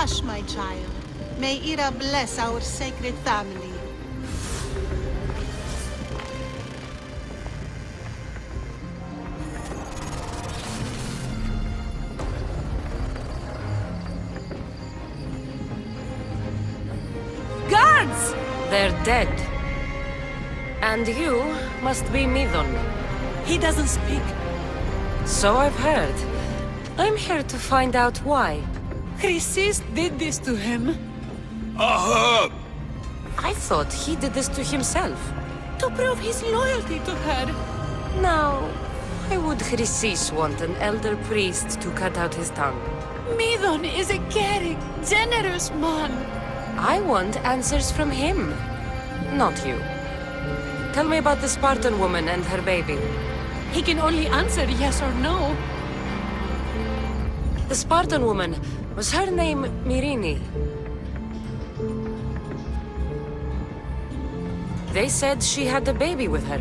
Hush, my child. May Ira bless our sacred family. Guards! They're dead. And you must be Midon. He doesn't speak. So I've heard. I'm here to find out why. Chrysis did this to him. Aha! I thought he did this to himself. To prove his loyalty to her. Now, why would Chrysis want an elder priest to cut out his tongue? Midon is a caring, generous man. I want answers from him, not you. Tell me about the Spartan woman and her baby. He can only answer yes or no. The Spartan woman, was her name Myrine? They said she had a baby with her.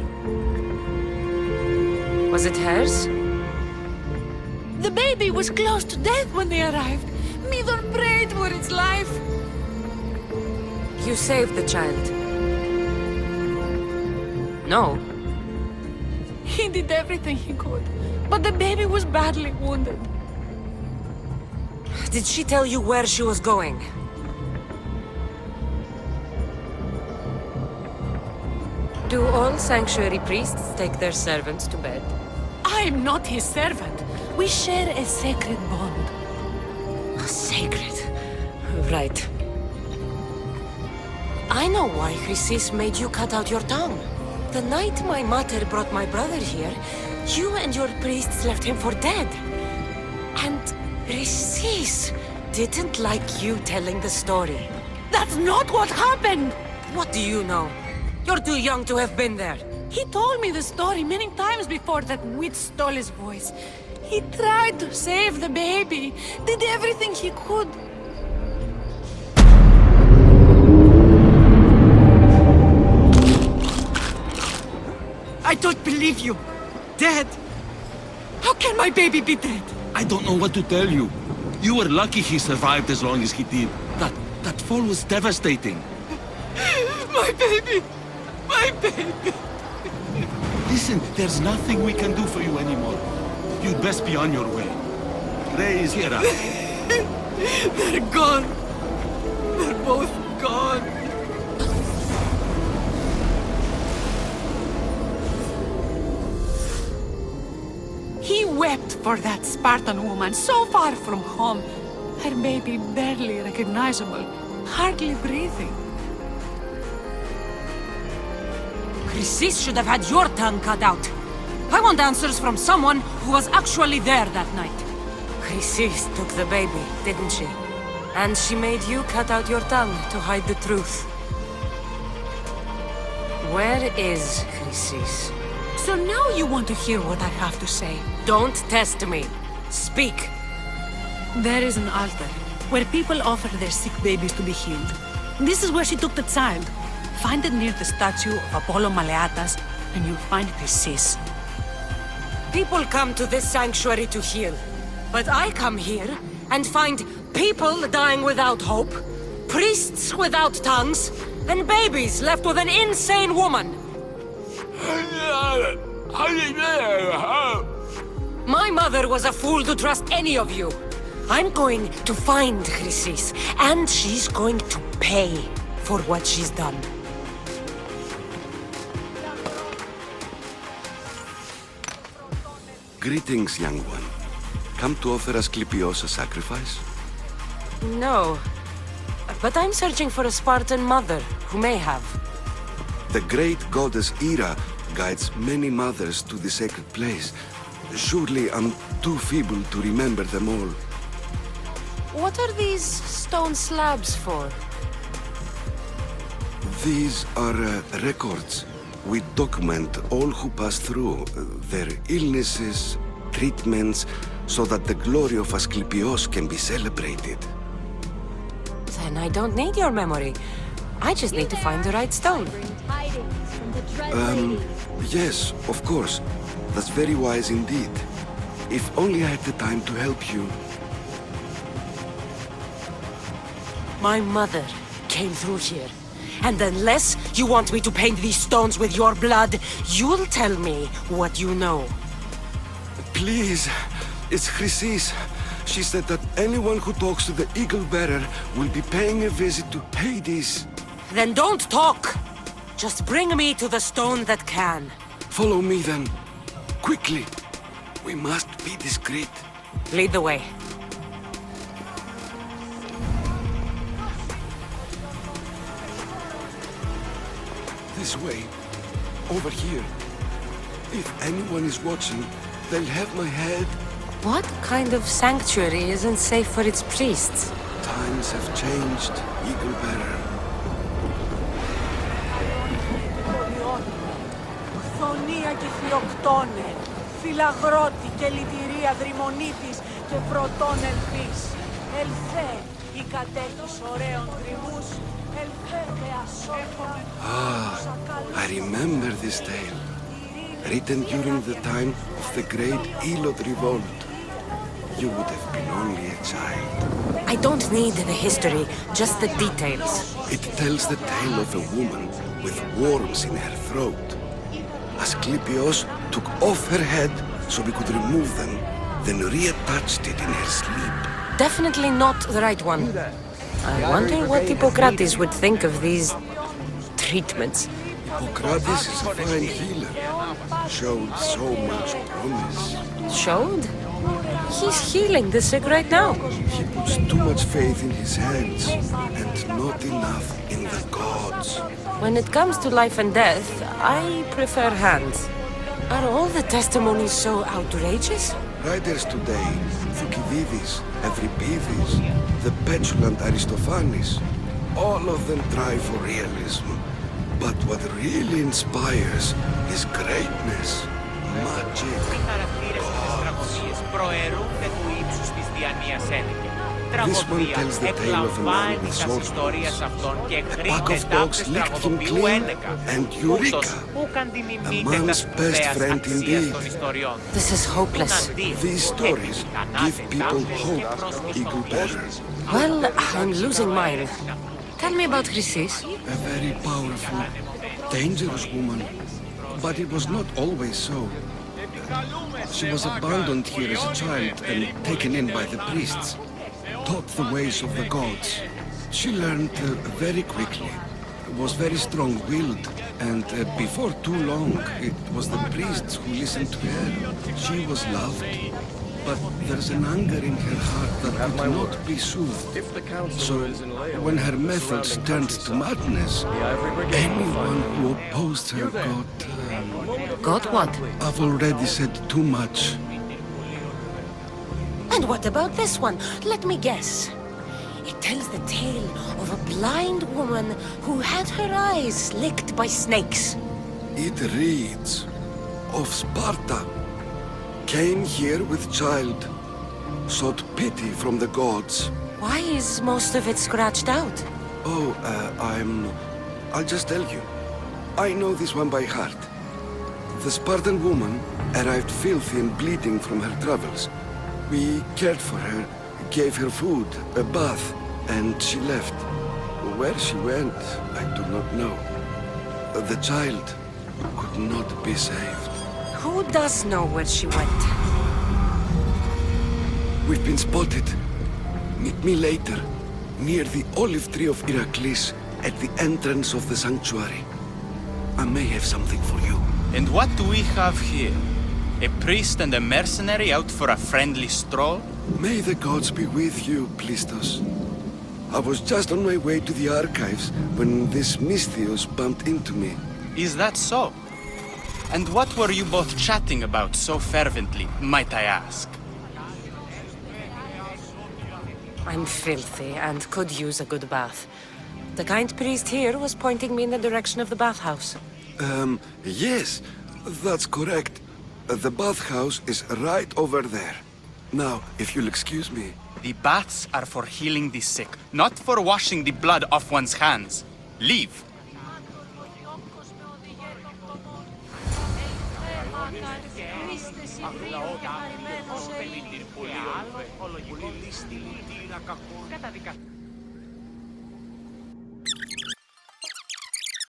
Was it hers? The baby was close to death when they arrived. Midon prayed for its life. You saved the child. No. He did everything he could, but the baby was badly wounded. Did she tell you where she was going? Do all sanctuary priests take their servants to bed? I am not his servant. We share a sacred bond. Sacred. Right. I know why Chrysis made you cut out your tongue. The night my mother brought my brother here, you and your priests left him for dead. And Chrysis didn't like you telling the story. That's not what happened! What do you know? You're too young to have been there. He told me the story many times before that witch stole his voice. He tried to save the baby, did everything he could. I don't believe you. Dead? How can my baby be dead? I don't know what to tell you. You were lucky he survived as long as he did. That fall was devastating. My baby! My baby! Listen, there's nothing we can do for you anymore. You'd best be on your way. Raise here up. They're gone. They're both gone. He wept for that Spartan woman so far from home. Her baby barely recognizable, hardly breathing. Chrysis should have had your tongue cut out. I want answers from someone who was actually there that night. Chrysis took the baby, didn't she? And she made you cut out your tongue to hide the truth. Where is Chrysis? So now you want to hear what I have to say. Don't test me. Speak. There is an altar, where people offer their sick babies to be healed. This is where she took the child. Find it near the statue of Apollo Maleatas, and you'll find Chrysis. People come to this sanctuary to heal. But I come here and find people dying without hope, priests without tongues, and babies left with an insane woman. My mother was a fool to trust any of you. I'm going to find Chrysis, and she's going to pay for what she's done. Greetings, young one. Come to offer Asclepios a sacrifice? No, but I'm searching for a Spartan mother who may have. The great goddess Ira guides many mothers to the sacred place. Surely I'm too feeble to remember them all. What are these stone slabs for? These are records. We document all who pass through, their illnesses, treatments, so that the glory of Asclepios can be celebrated. Then I don't need your memory. I just need to find the right stone. Yes, of course. That's very wise indeed. If only I had the time to help you. My mother came through here. And unless you want me to paint these stones with your blood, you'll tell me what you know. Please, it's Chrysis. She said that anyone who talks to the Eagle Bearer will be paying a visit to Hades. Then don't talk! Just bring me to the stone that can. Follow me then. Quickly. We must be discreet. Lead the way. This way. Over here. If anyone is watching, they'll have my head. What kind of sanctuary isn't safe for its priests? Times have changed, Eagle Bearer. Χθονία και θειοκτώνε, φυλαγρώτη και λυτηρία δρυμονίτης και πρωτών ελπής. Ελθέ, η κατέχεις ωραίων τριμμούς, ελθέ με ασώπα. I remember this tale. Written during the time of the Great Elot Revolt. You would have been only a child. I don't need the history, just the details. It tells the tale of a woman with worms in her throat. Asclepios took off her head so we could remove them, then reattached it in her sleep. Definitely not the right one. I wonder what Hippocrates would think of these treatments. Hippocrates is a fine healer. Showed so much promise. Showed? He's healing the sick right now. He puts too much faith in his hands and not enough in the gods. When it comes to life and death, I prefer hands. Are all the testimonies so outrageous? Writers today, Thucydides, Euripides, the petulant Aristophanes, all of them try for realism. But what really inspires is greatness, magic. This one tells the tale of a man with sword skills. A pack of dogs licked him clean, and Eureka! A man's best friend indeed. This is hopeless. These stories give people hope, Eagle Bearer. Well, I'm losing mine. Tell me about Chrysis. A very powerful, dangerous woman. But it was not always so. She was abandoned here as a child and taken in by the priests. Taught the ways of the gods. She learned very quickly. Was very strong-willed. And before too long, it was the priests who listened to her. She was loved. But there's an anger in her heart that could not be soothed. So, when her methods turned to madness, anyone who opposed her got... Got what? I've already said too much. And what about this one? Let me guess. It tells the tale of a blind woman who had her eyes licked by snakes. It reads of Sparta. Came here with child. Sought pity from the gods. Why is most of it scratched out? Oh, I'll just tell you. I know this one by heart. The Spartan woman arrived filthy and bleeding from her travels. We cared for her, gave her food, a bath, and she left. Where she went, I do not know. The child could not be saved. Who does know where she went? We've been spotted. Meet me later, near the olive tree of Iraklis, at the entrance of the sanctuary. I may have something for you. And what do we have here? A priest and a mercenary out for a friendly stroll? May the gods be with you, Plistos. I was just on my way to the archives when this Misthios bumped into me. Is that so? And what were you both chatting about so fervently, might I ask? I'm filthy and could use a good bath. The kind priest here was pointing me in the direction of the bathhouse. Yes, that's correct. The bathhouse is right over there. Now, if you'll excuse me. The baths are for healing the sick, not for washing the blood off one's hands. Leave. Καταδικαστεί.